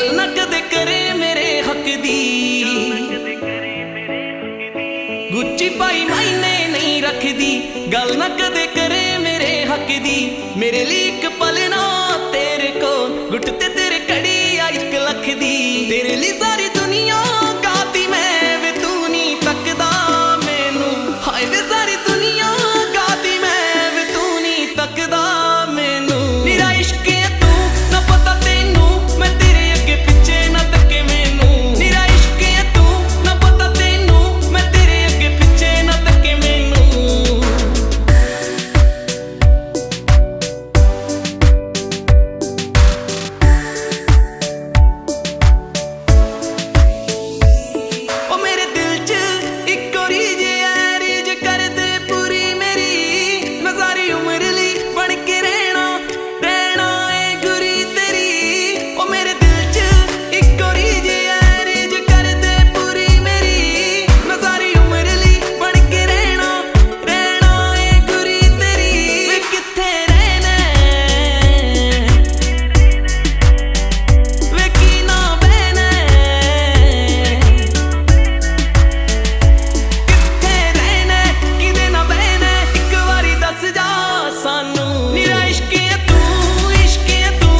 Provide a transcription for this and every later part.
गल ना कदे करे मेरे हक दी। गुच्ची पाई मायने नहीं रखदी, गल ना कदे करे मेरे हक दी। मेरे लिए एक पल ना तेरे को गुट ते तेरे कड़ी आ 1 लख दी। तेरे लिए सारी दुनिया गाती मैं वे तू नहीं तकदा मैनू। हाय वे सारी दुनिया गाती मैं वे तू नहीं तकदा मैनू। मेरा इश्क है तू ना पता तेनू, मैं तेरे अगे पिछे ना तके मैनू। मेरा इश्क है तू ना पता तेनू, मैं तेरे अगे पिछे ना तके मैनू। ओ मेरे दिल च एक और रीज है, रीज कर दे पूरी मेरी। मैं सारी उम्र ली बन के रहना ए गुरी तेरी। ओ मेरे दिल च एक और रीज है, रीज कर दे पूरी मेरी। मैं सारी उम्र ली बन के रहना ए गुरी तेरी। वे किथे रहना वे की ना बहना, किथे रहना किदे ना बहना, एक वारी दस जा सानू। मेरा इश्क है तू, इश्क है तू,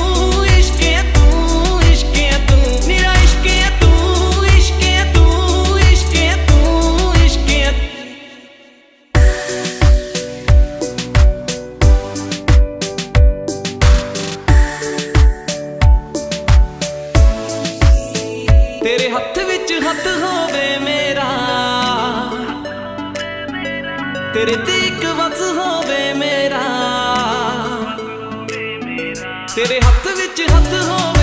इश्क है तू, इश्क है तू। मेरा इश्क है तू, इश्क है तू, इश्क है तू, इश्क है तू। तेरे हत्थ विच हत्थ होवे मेरा, तेरे ते इक वस होवे मेरा। तेरे हत्थ विच हत्थ होवे